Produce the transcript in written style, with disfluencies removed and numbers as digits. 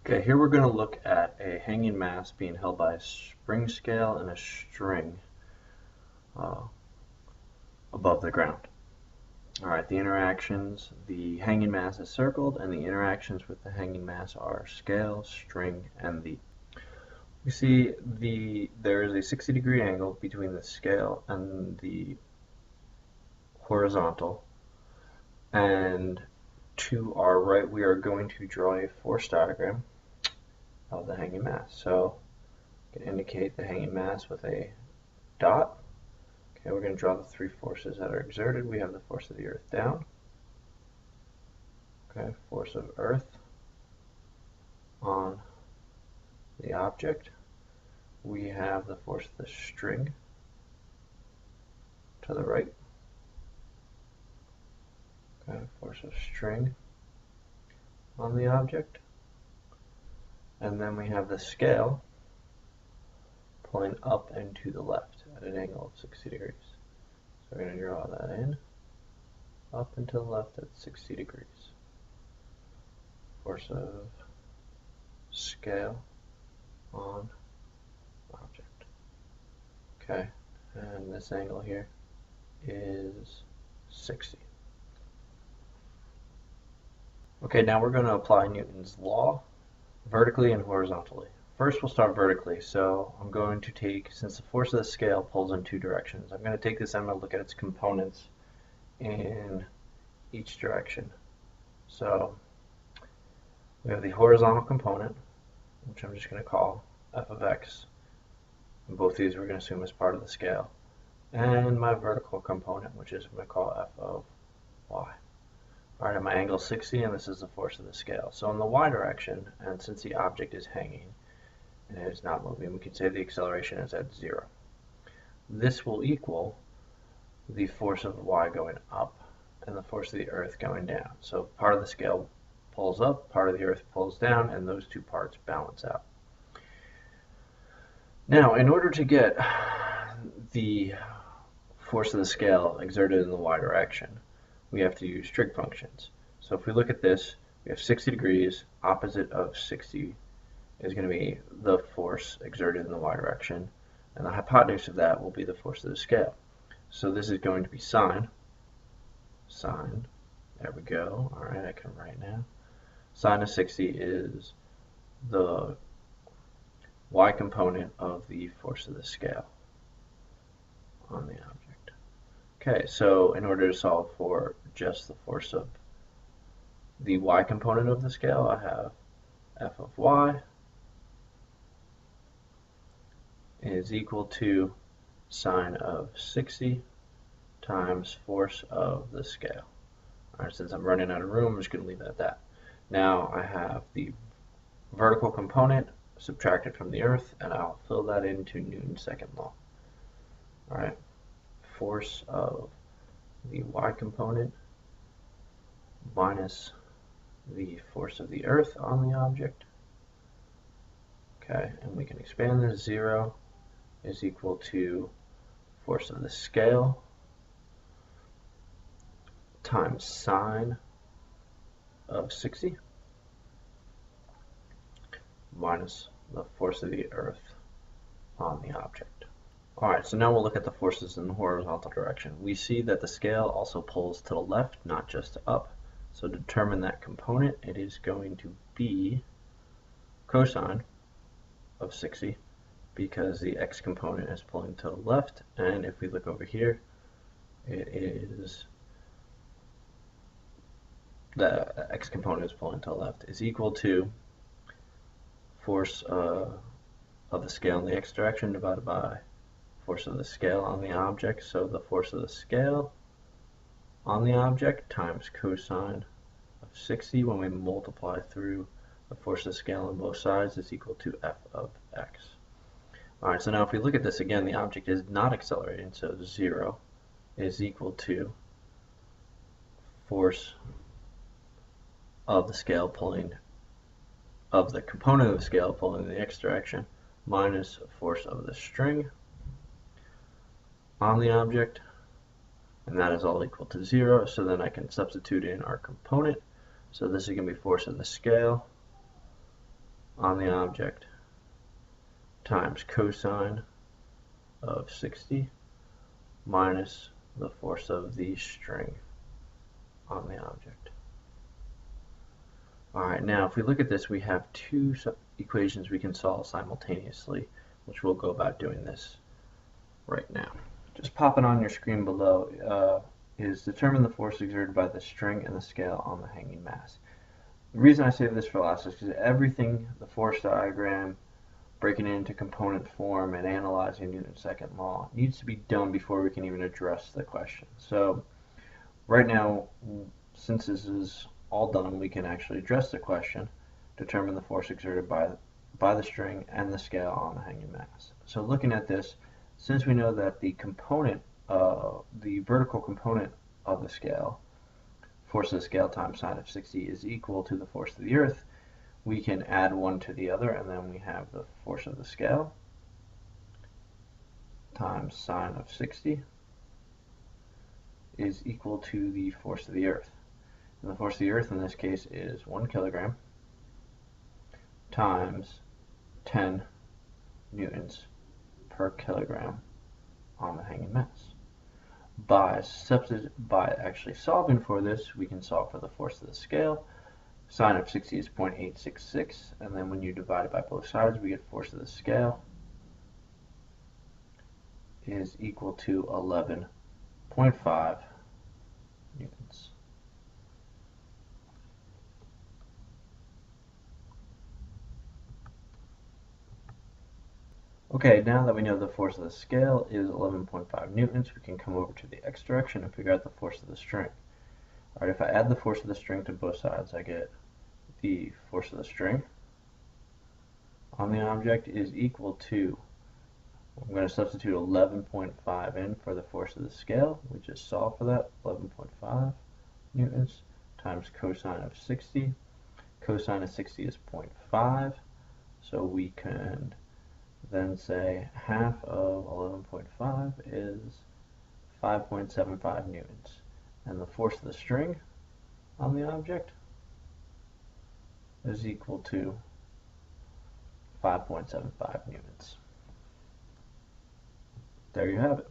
Okay, here we're going to look at a hanging mass being held by a spring scale and a string uh, above the ground. All right, the interactions, the hanging mass is circled, and the interactions with the hanging mass are scale, string, and the. We see there is a 60-degree angle between the scale and the horizontal, and to our right we are going to draw a force diagram of the hanging mass. So we can indicate the hanging mass with a dot. Okay, we're going to draw the three forces that are exerted. We have the force of the earth down. Okay, force of earth on the object. We have the force of the string to the right. Okay, force of string on the object. And then we have the scale pulling up and to the left at an angle of 60 degrees. So we're going to draw that in, up and to the left at 60 degrees. Force of scale on object. Okay, and this angle here is 60. Okay, now we're going to apply Newton's law vertically and horizontally. First, we'll start vertically. So I'm going to take, since the force of the scale pulls in two directions, I'm going to take this and I'm going to look at its components in each direction. So we have the horizontal component, which I'm just going to call f of x. And both these we're going to assume as part of the scale. And my vertical component, which is I'm going to call f of y. Alright, at my angle 60, and this is the force of the scale. So in the y direction, and since the object is hanging and it is not moving, we can say the acceleration is at 0. This will equal the force of y going up and the force of the earth going down. So part of the scale pulls up, part of the earth pulls down, and those two parts balance out. Now, in order to get the force of the scale exerted in the y direction, we have to use trig functions. So if we look at this, we have 60 degrees, opposite of 60 is going to be the force exerted in the y direction, and the hypotenuse of that will be the force of the scale. So this is going to be sine, there we go, alright, I can write now. Sine of 60 is the y component of the force of the scale on the object. Okay, so in order to solve for just the force of the y component of the scale, I have f of y is equal to sine of 60 times force of the scale. Alright, since I'm running out of room, I'm just going to leave it at that. Now I have the vertical component subtracted from the earth, and I'll fill that into Newton's second law. Alright, force of the y component minus the force of the earth on the object. Okay, and we can expand this. 0 is equal to force of the scale times sine of 60 minus the force of the earth on the object. Alright, so now we'll look at the forces in the horizontal direction. We see that the scale also pulls to the left, not just up. So to determine that component, it is going to be cosine of 60 because the x component is pulling to the left, and if we look over here, it is the x component is pulling to the left is equal to force of the scale in the x direction divided by force of the scale on the object. So the force of the scale on the object times cosine of 60 when we multiply through the force of the scale on both sides is equal to f of x. Alright, so now if we look at this again, the object is not accelerating, so 0 is equal to force of the scale pulling, of the component of the scale pulling in the x direction, minus force of the string on the object, and that is all equal to 0, so then I can substitute in our component. So this is going to be force of the scale on the object times cosine of 60 minus the force of the string on the object. Alright, now if we look at this, we have two equations we can solve simultaneously, which we'll go about doing this right now. Just pop it on your screen below is determine the force exerted by the string and the scale on the hanging mass. The reason I save this for last is because everything, the force diagram, breaking it into component form, and analyzing Newton's second law needs to be done before we can even address the question. So right now, since this is all done, we can actually address the question, determine the force exerted by the string and the scale on the hanging mass. So looking at this, since we know that the component, the vertical component of the scale, force of the scale times sine of 60 is equal to the force of the earth, we can add one to the other, and then we have the force of the scale times sine of 60 is equal to the force of the earth. And the force of the earth in this case is 1 kilogram times 10 newtons per kilogram on the hanging mass. By actually solving for this, we can solve for the force of the scale. Sine of 60 is 0.866, and then when you divide it by both sides, we get force of the scale is equal to 11.5 newtons. Okay, now that we know the force of the scale is 11.5 newtons, we can come over to the x direction and figure out the force of the string. Alright, if I add the force of the string to both sides, I get the force of the string on the object is equal to, I'm going to substitute 11.5 in for the force of the scale. We just solve for that, 11.5 newtons times cosine of 60. Cosine of 60 is 0.5, so we can then say half of 11.5 is 5.75 newtons. And the force of the string on the object is equal to 5.75 newtons. There you have it.